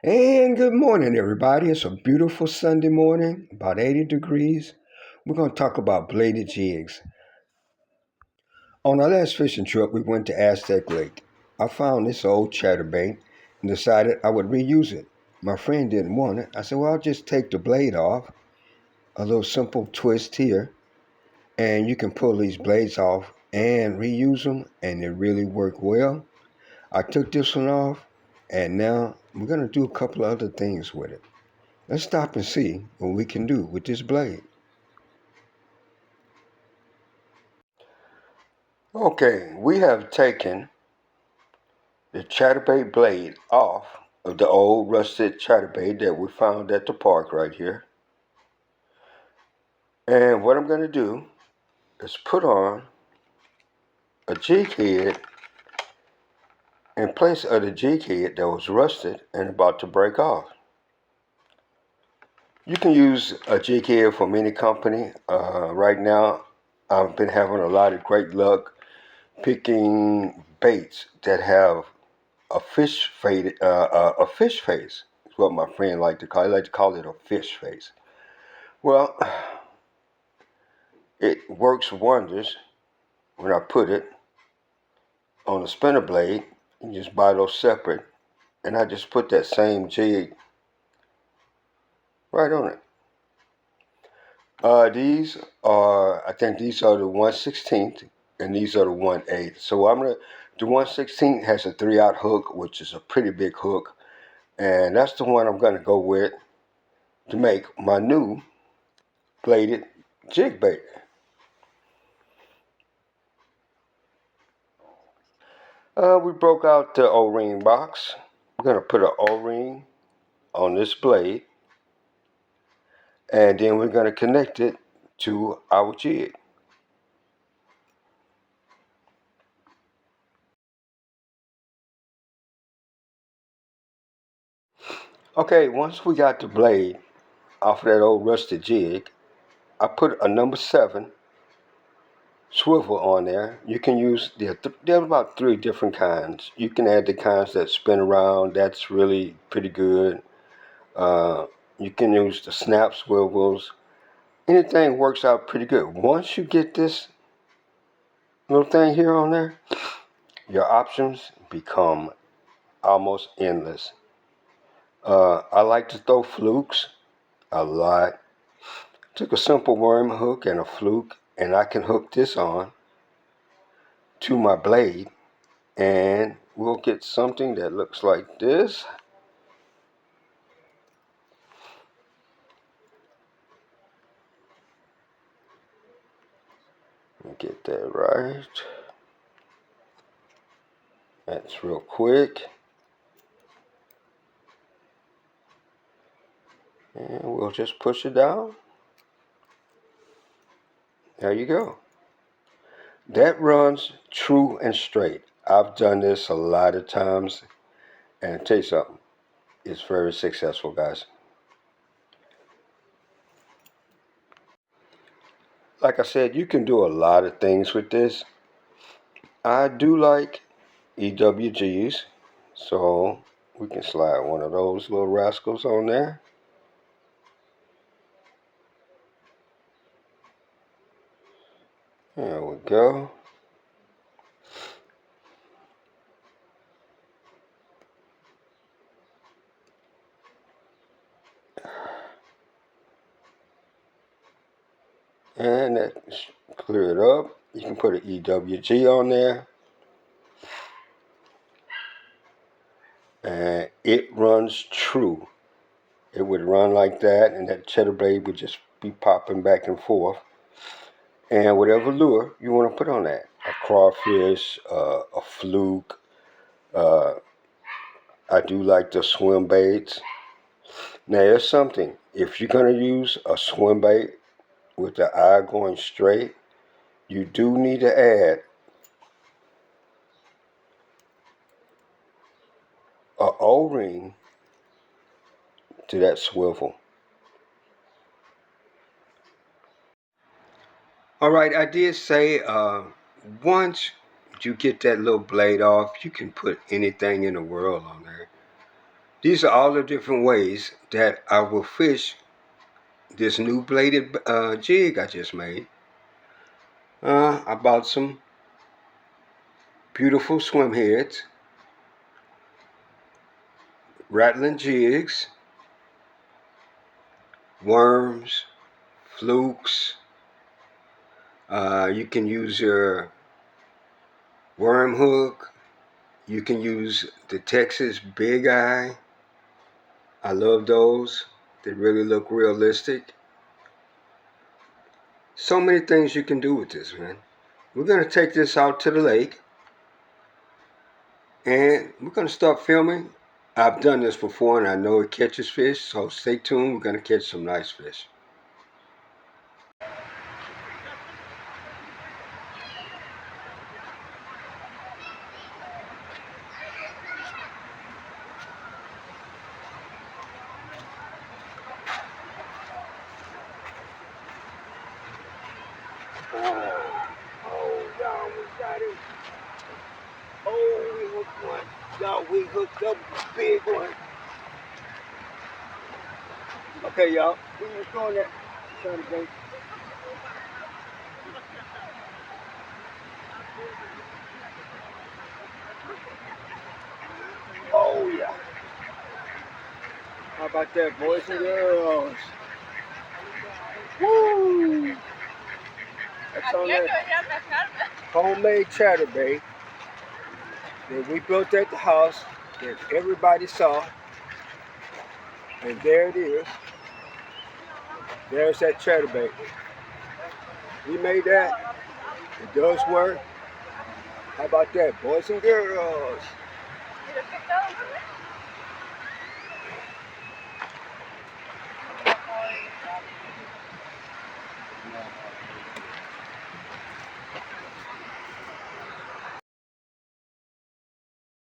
And good morning, everybody. It's a beautiful Sunday morning, about 80 degrees. We're going to talk about bladed jigs. On our last fishing trip, we went to Aztec Lake. I found this old ChatterBait and decided I would reuse it. My friend didn't want it. I said, well, I'll just take the blade off, a little simple twist here, and you can pull these blades off and reuse them, and they really work well. I took this one off, and now we're going to do a couple of other things with it. Let's stop and see what we can do with this blade. Okay, we have taken the ChatterBait blade off of the old rusted ChatterBait that we found at the park right here. And what I'm going to do is put on a jig head in place of the jig head that was rusted and about to break off. You can use a jig head from any company. Right now, I've been having a lot of great luck picking baits that have a fish face is what my friend liked to call it. I like to call it a fish face. Well, it works wonders when I put it on a spinner blade. You just buy those separate, and I just put that same jig right on it. I think these are the 1/16th, and these are the 1/8. So the 1/16 has a 3/0 hook, which is a pretty big hook, and that's the one I'm gonna go with to make my new bladed jig bait. We broke out the O-ring box. We're going to put an O-ring on this blade, and then we're going to connect it to our jig. Okay, once we got the blade off of that old rusted jig, I put a number 7 swivel on there. You can use, there are about 3 different kinds. You can add the kinds that spin around. That's really pretty good. You can use the snap swivels. Anything works out pretty good. Once you get this little thing here on there, your options become almost endless. I like to throw flukes a lot. Took a simple worm hook and a fluke, and I can hook this on to my blade, and we'll get something that looks like this. Let me get that right. That's real quick. And we'll just push it down. There you go. That runs true and straight. I've done this a lot of times, and I'll tell you something, it's very successful, guys. Like I said, you can do a lot of things with this. I do like EWGs, so we can slide one of those little rascals on there. There we go. And that clear it up. You can put an EWG on there. And it runs true. It would run like that, and that ChatterBait would just be popping back and forth. And whatever lure you want to put on that, a crawfish, a fluke. I do like the swim baits. Now, there's something. If you're going to use a swim bait with the eye going straight, you do need to add a O-ring to that swivel. All right, I did say once you get that little blade off, you can put anything in the world on there. These are all the different ways that I will fish this new bladed jig I just made. I bought some beautiful swim heads, rattling jigs, worms, flukes. You can use your worm hook. You can use the Texas Big Eye. I love those. They really look realistic. So many things you can do with this, man. We're going to take this out to the lake and we're going to start filming. I've done this before and I know it catches fish, so stay tuned. We're going to catch some nice fish. Oh, y'all, we got it. Oh, we hooked one. Y'all, we hooked up a big one. Okay, y'all, we just throwing that ChatterBait. Oh, yeah. How about that, boys and girls? Woo! That's on that homemade ChatterBait that we built at the house that everybody saw. And there it is. There's that ChatterBait. We made that. It does work. How about that, boys and girls?